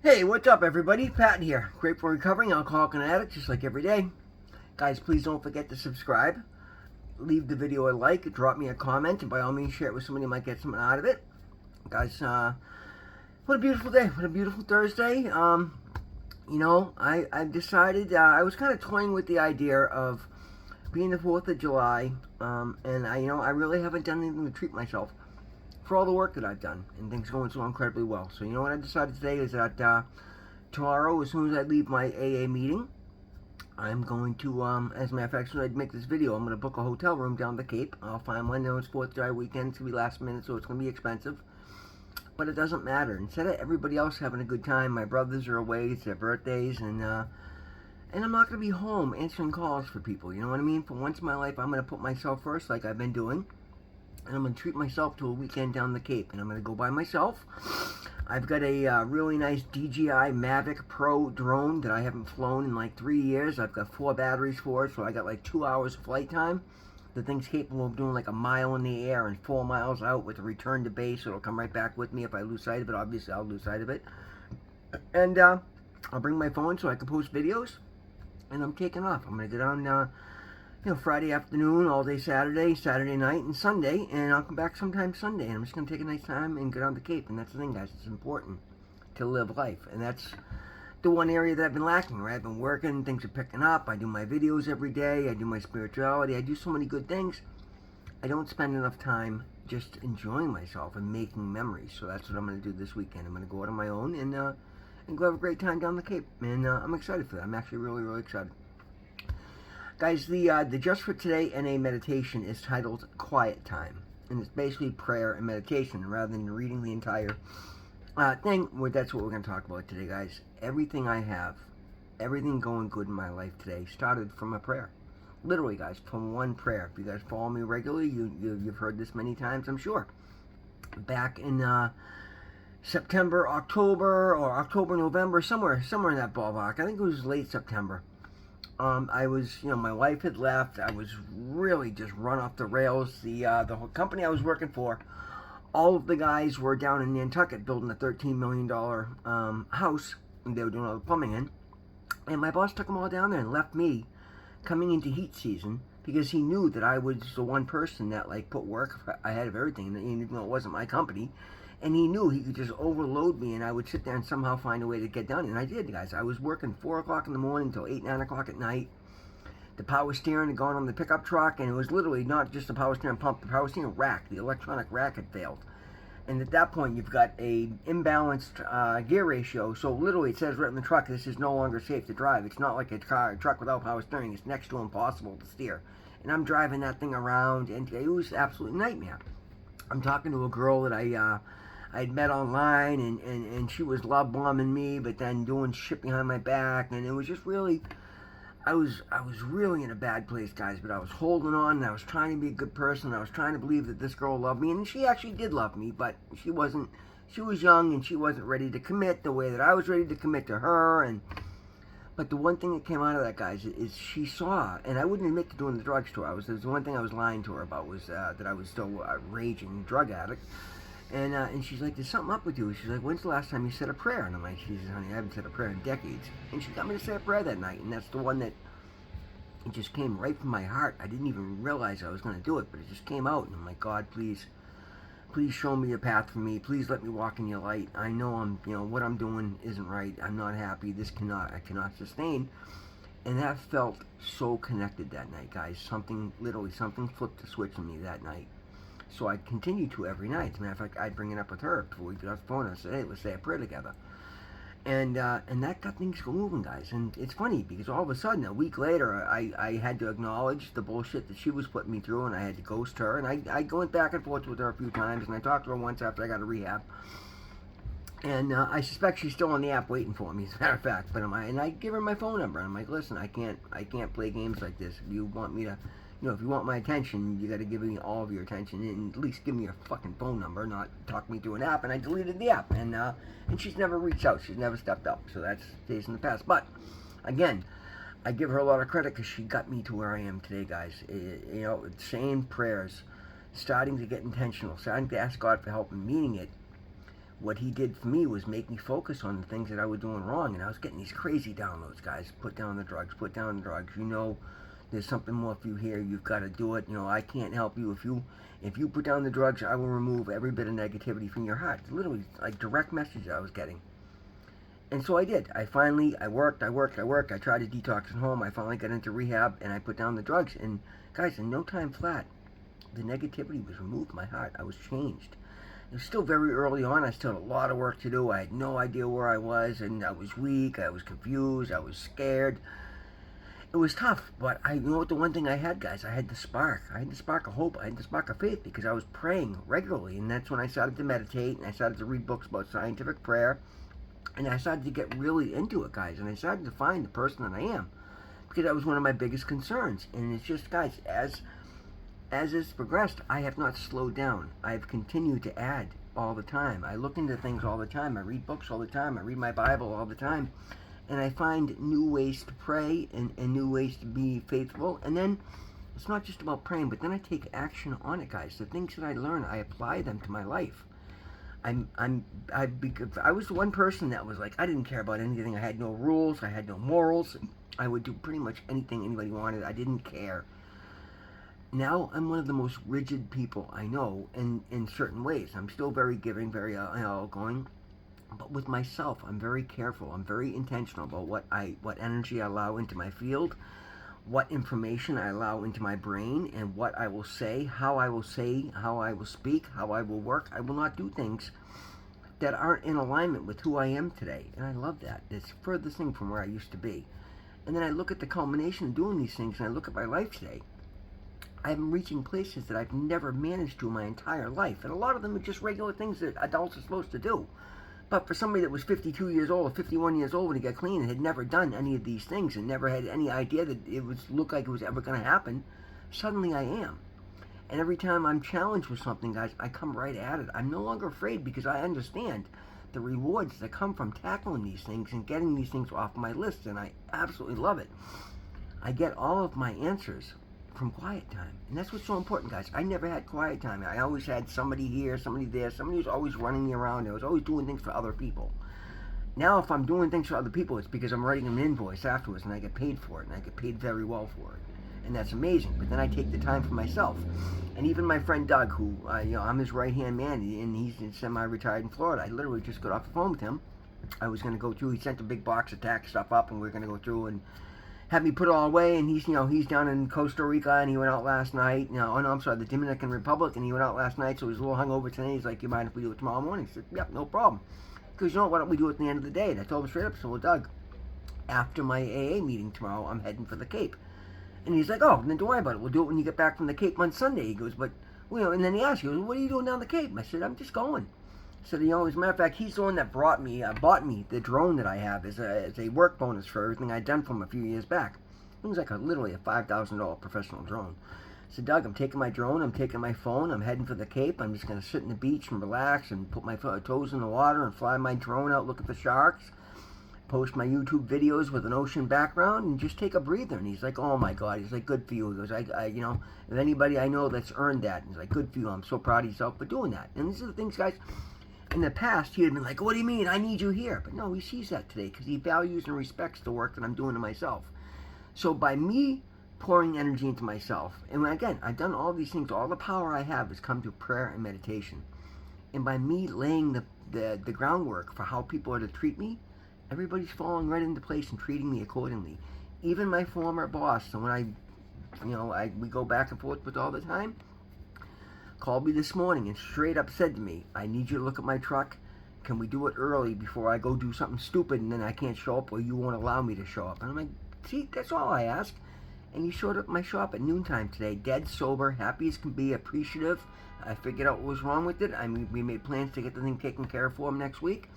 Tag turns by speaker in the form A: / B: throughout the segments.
A: Hey, what's up, everybody? Pat here. Grateful recovering alcoholic and addict, just like every day. Guys, please don't forget to subscribe. Leave the video a like, drop me a comment, and by all means, share it with somebody who might get something out of it. Guys, what a beautiful day. What a beautiful Thursday. I've decided, I was kind of toying with the idea of being the 4th of July, and I really haven't done anything to treat myself for all the work that I've done, and things going so incredibly well. So you know what I decided today is that tomorrow, as soon as I leave my AA meeting, I'm going to, as a matter of fact, as soon as I make this video, I'm going to book a hotel room down the Cape. I'll find one. It's 4th of July weekend. It's going to be last minute, so it's going to be expensive. But it doesn't matter. Instead of everybody else having a good time, my brothers are away. It's their birthdays, and I'm not going to be home answering calls for people. You know what I mean? For once in my life, I'm going to put myself first like I've been doing. And I'm going to treat myself to a weekend down the Cape. And I'm going to go by myself. I've got a really nice DJI Mavic Pro drone that I haven't flown in like 3 years. I've got 4 batteries for it, so I got like 2 hours of flight time. The thing's capable of doing like a mile in the air and 4 miles out with a return to base. It'll come right back with me if I lose sight of it. Obviously, I'll lose sight of it. And I'll bring my phone so I can post videos. And I'm taking off. I'm going to get on Friday afternoon, all day Saturday, Saturday night, and Sunday, and I'll come back sometime Sunday, and I'm just going to take a nice time and get on the Cape, and that's the thing, guys, it's important to live life, and that's the one area that I've been lacking, right? I've been working, things are picking up, I do my videos every day, I do my spirituality, I do so many good things, I don't spend enough time just enjoying myself and making memories, so that's what I'm going to do this weekend. I'm going to go out on my own and go have a great time down the Cape, and I'm excited for that. I'm actually really, really excited. Guys, the Just for Today NA meditation is titled Quiet Time, and it's basically prayer and meditation rather than reading the entire thing. That's what we're going to talk about today, guys. Everything I have, everything going good in my life today started from a prayer. Literally, guys, from one prayer. If you guys follow me regularly, you've heard this many times, I'm sure. Back in September, October, November, somewhere in that ballpark. I think it was late September. I was, my wife had left. I was really just run off the rails. The whole company I was working for, all of the guys were down in Nantucket building a $13 million house, and they were doing all the plumbing in. And my boss took them all down there and left me coming into heat season because he knew that I was the one person that put work ahead of everything, even though it wasn't my company. And he knew he could just overload me, and I would sit there and somehow find a way to get done. And I did, guys. I was working 4 o'clock in the morning until 8, 9 o'clock at night. The power steering had gone on the pickup truck, and it was literally not just the power steering pump. The power steering rack, the electronic rack, had failed. And at that point, you've got a imbalanced gear ratio. So literally, it says right in the truck, this is no longer safe to drive. It's not like a truck without power steering. It's next to impossible to steer. And I'm driving that thing around, and it was an absolute nightmare. I'm talking to a girl that I'd met online, and she was love bombing me, but then doing shit behind my back, and it was just really, I was really in a bad place, guys. But I was holding on, and I was trying to be a good person. I was trying to believe that this girl loved me, and she actually did love me, but she wasn't. She was young, and she wasn't ready to commit the way that I was ready to commit to her. But the one thing that came out of that, guys, is she saw, and I wouldn't admit to doing the drugs to her. There's one thing I was lying to her about was that I was still a raging drug addict. And she's like, there's something up with you. She's like, when's the last time you said a prayer? And I'm like, Jesus, honey, I haven't said a prayer in decades. And she got me to say a prayer that night, and that's the one that it just came right from my heart. I didn't even realize I was going to do it, but it just came out. And I'm like, God, please show me a path for me. Please let me walk in your light. I know what I'm doing isn't right. I'm not happy. I cannot sustain. And that felt so connected that night, guys. Something flipped the switch in me that night. So I continued to every night. As a matter of fact, I'd bring it up with her before we got off the phone. I said, hey, let's say a prayer together. And that got things moving, guys. And it's funny because all of a sudden, a week later, I had to acknowledge the bullshit that she was putting me through, and I had to ghost her. And I went back and forth with her a few times, and I talked to her once after I got a rehab. And I suspect she's still on the app waiting for me, as a matter of fact. But I give her my phone number. And I'm like, listen, I can't play games like this. If you want me to, if you want my attention, you got to give me all of your attention, and at least give me your fucking phone number, not talk me through an app. And I deleted the app, and she's never reached out. She's never stepped up. So that's days in the past. But again, I give her a lot of credit because she got me to where I am today, guys. Saying prayers, starting to get intentional, starting to ask God for help and meaning it, what he did for me was make me focus on the things that I was doing wrong, and I was getting these crazy downloads, guys. Put down the drugs, put down the drugs. There's something more for you here. You've got to do it. I can't help you. If you put down the drugs, I will remove every bit of negativity from your heart. Literally, like direct messages I was getting. And so I did. I worked. I tried to detox at home. I finally got into rehab, and I put down the drugs. And guys, in no time flat, the negativity was removed from my heart. I was changed. It was still very early on. I still had a lot of work to do. I had no idea where I was, and I was weak. I was confused. I was scared. It was tough, but you know what? The one thing I had, guys, I had the spark. I had the spark of hope. I had the spark of faith because I was praying regularly, and that's when I started to meditate, and I started to read books about scientific prayer, and I started to get really into it, guys, and I started to find the person that I am because that was one of my biggest concerns. And it's just, guys, as it's progressed, I have not slowed down. I've continued to add all the time. I look into things all the time. I read books all the time. I read my Bible all the time. And I find new ways to pray and new ways to be faithful. And then it's not just about praying, but then I take action on it, guys. The things that I learn, I apply them to my life. I was the one person that was like, I didn't care about anything. I had no rules. I had no morals. I would do pretty much anything anybody wanted. I didn't care. Now I'm one of the most rigid people I know in certain ways. I'm still very giving, very outgoing, but with myself, I'm very careful. I'm very intentional about what energy I allow into my field, what information I allow into my brain, and what I will say, how I will speak, how I will work. I will not do things that aren't in alignment with who I am today, and I love that. It's the furthest thing from where I used to be. And then I look at the culmination of doing these things, and I look at my life today. I'm reaching places that I've never managed to in my entire life. And a lot of them are just regular things that adults are supposed to do. But for somebody that was 52 years old or 51 years old when he got clean and had never done any of these things and never had any idea that it would look like it was ever going to happen, suddenly I am. And every time I'm challenged with something, guys, I come right at it. I'm no longer afraid because I understand the rewards that come from tackling these things and getting these things off my list. And I absolutely love it. I get all of my answers from quiet time. And that's what's so important, guys. I never had quiet time. I always had somebody here, somebody there, somebody who's always running me around. I was always doing things for other people. Now, if I'm doing things for other people, it's because I'm writing an invoice afterwards, and I get paid for it, and I get paid very well for it. And that's amazing. But then I take the time for myself. And even my friend Doug, who, I'm his right-hand man, and he's semi-retired in Florida. I literally just got off the phone with him. I was going to go through, he sent a big box of tax stuff up, and we are going to go through and had me put it all away, and he's down in Costa Rica, and he went out last night. The Dominican Republic, and he went out last night, so he's a little hungover today. He's like, you mind if we do it tomorrow morning? I said, yep, no problem. Because why don't we do it at the end of the day? And I told him straight up, so, well, Doug, after my AA meeting tomorrow, I'm heading for the Cape. And he's like, oh, then don't worry about it. We'll do it when you get back from the Cape on Sunday. He goes, but, and then he asked, he goes, what are you doing down the Cape? I said, I'm just going. So, as a matter of fact, he's the one that bought me the drone that I have as a work bonus for everything I'd done for him a few years back. It was like literally a $5,000 professional drone. So, Doug, I'm taking my drone, I'm taking my phone, I'm heading for the Cape. I'm just going to sit on the beach and relax and put my toes in the water and fly my drone out, look at the sharks, post my YouTube videos with an ocean background, and just take a breather. And he's like, oh my God. He's like, good for you. He goes, if anybody I know that's earned that, he's like, good for you. I'm so proud of yourself for doing that. And these are the things, guys. In the past, he had been like, what do you mean? I need you here. But no, he sees that today because he values and respects the work that I'm doing to myself. So by me pouring energy into myself, and again, I've done all these things, all the power I have has come through prayer and meditation. And by me laying the groundwork for how people are to treat me, everybody's falling right into place and treating me accordingly. Even my former boss, and when we go back and forth with all the time, called me this morning and straight up said to me, I need you to look at my truck. Can we do it early before I go do something stupid and then I can't show up or you won't allow me to show up? And I'm like, see, that's all I ask. And he showed up at my shop at noontime today, dead sober, happy as can be, appreciative. I figured out what was wrong with it. We made plans to get the thing taken care of for him next week.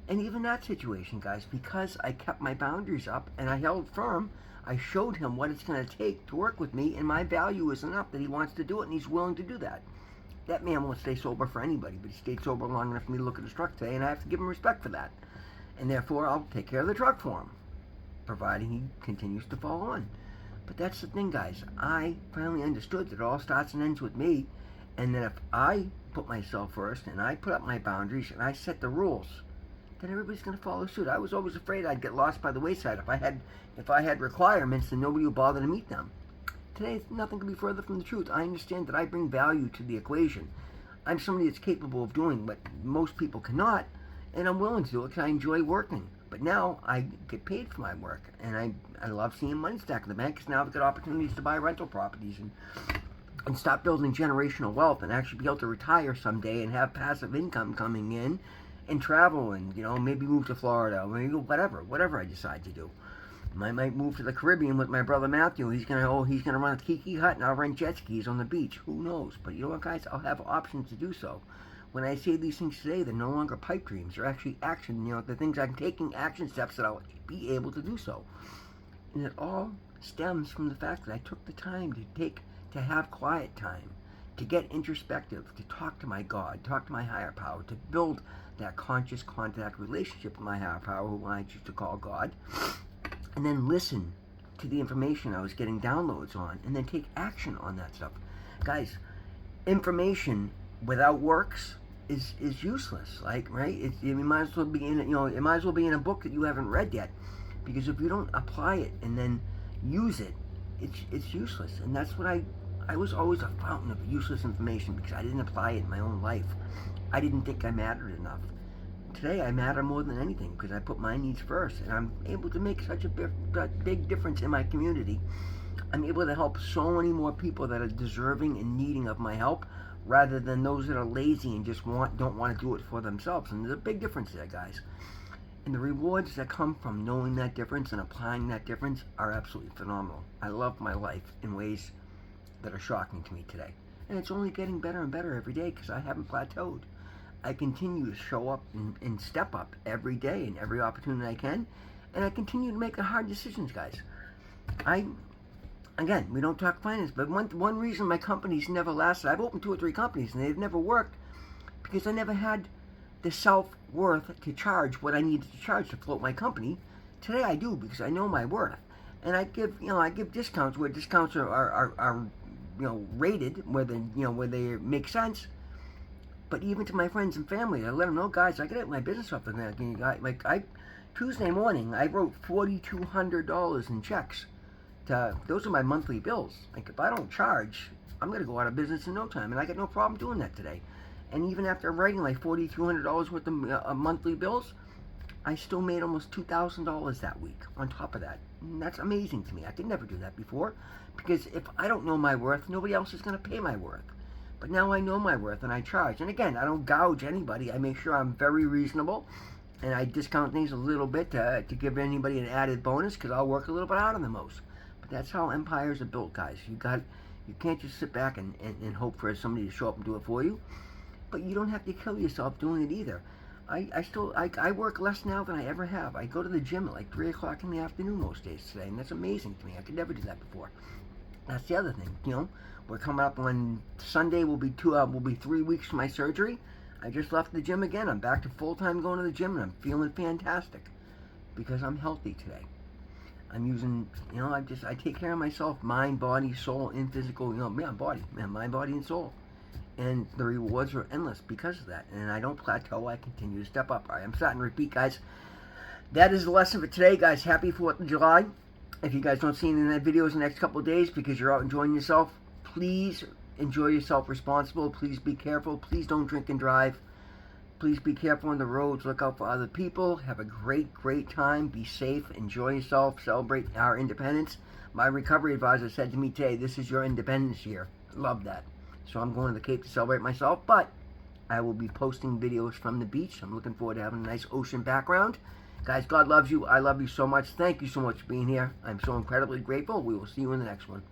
A: And even that situation, guys, because I kept my boundaries up and I held firm, I showed him what it's going to take to work with me, and my value is enough that he wants to do it, and he's willing to do that. That man won't stay sober for anybody, but he stayed sober long enough for me to look at his truck today, and I have to give him respect for that. And therefore, I'll take care of the truck for him, providing he continues to follow on. But that's the thing, guys. I finally understood that it all starts and ends with me, and that if I put myself first and I put up my boundaries and I set the rules, then everybody's going to follow suit. I was always afraid I'd get lost by the wayside. If I had requirements, then nobody would bother to meet them. Today, nothing could be further from the truth. I understand that I bring value to the equation. I'm somebody that's capable of doing what most people cannot, and I'm willing to do it because I enjoy working. But now I get paid for my work, and I love seeing money stack in the bank because now I've got opportunities to buy rental properties and stop building generational wealth and actually be able to retire someday and have passive income coming in and travel and, maybe move to Florida or maybe whatever I decide to do. I might move to the Caribbean with my brother Matthew. He's gonna run a tiki hut and I'll rent jet skis on the beach. Who knows? But you know what, guys? I'll have options to do so. When I say these things today, they're no longer pipe dreams. They're actually action. The things I'm taking action steps that I'll be able to do so. And it all stems from the fact that I took the time to have quiet time, to get introspective, to talk to my God, talk to my higher power, to build that conscious contact relationship with my higher power, who I choose to call God. And then listen to the information I was getting downloads on, and then take action on that stuff. Guys, information without works is useless. Like, right? It might as well be it might as well be in a book that you haven't read yet, because if you don't apply it and then use it, it's useless. And that's what I was always a fountain of useless information because I didn't apply it in my own life. I didn't think I mattered enough. Today I matter more than anything because I put my needs first, and I'm able to make such a big difference in my community. I'm able to help so many more people that are deserving and needing of my help, rather than those that are lazy and just don't want to do it for themselves. And there's a big difference there, guys. And the rewards that come from knowing that difference and applying that difference are absolutely phenomenal. I love my life in ways that are shocking to me today. And it's only getting better and better every day because I haven't plateaued. I continue to show up and step up every day in every opportunity I can, and I continue to make the hard decisions, guys. Again, we don't talk finance, but one reason my companies never lasted, I've opened 2 or 3 companies and they've never worked because I never had the self-worth to charge what I needed to charge to float my company. Today I do because I know my worth, and I give discounts where discounts are rated where they make sense. But even to my friends and family, I let them know, guys, I got to get my business up in there. Tuesday morning, I wrote $4,200 in checks. Those are my monthly bills. Like, if I don't charge, I'm going to go out of business in no time. And I got no problem doing that today. And even after writing like $4,200 worth of monthly bills, I still made almost $2,000 that week on top of that. And that's amazing to me. I could never do that before. Because if I don't know my worth, nobody else is going to pay my worth. But now I know my worth and I charge. And again, I don't gouge anybody. I make sure I'm very reasonable. And I discount things a little bit to give anybody an added bonus because I'll work a little bit harder than most. But that's how empires are built, guys. You can't just sit back and hope for somebody to show up and do it for you. But you don't have to kill yourself doing it either. I work less now than I ever have. I go to the gym at like 3 o'clock in the afternoon most days today. And that's amazing to me. I could never do that before. That's the other thing, We're coming up on Sunday. Will be 3 weeks from my surgery. I just left the gym again. I'm back to full-time going to the gym, and I'm feeling fantastic because I'm healthy today. I'm using, I take care of myself, mind, body, soul, and physical, mind, body, and soul. And the rewards are endless because of that. And I don't plateau. I continue to step up. All right, I'm starting to repeat, guys. That is the lesson for today, guys. Happy 4th of July. If you guys don't see any of that videos in the next couple of days because you're out enjoying yourself, please enjoy yourself responsible. Please be careful. Please don't drink and drive. Please be careful on the roads. Look out for other people. Have a great, great time. Be safe. Enjoy yourself. Celebrate our independence. My recovery advisor said to me today, this is your independence year. Love that. So I'm going to the Cape to celebrate myself, but I will be posting videos from the beach. I'm looking forward to having a nice ocean background. Guys, God loves you. I love you so much. Thank you so much for being here. I'm so incredibly grateful. We will see you in the next one.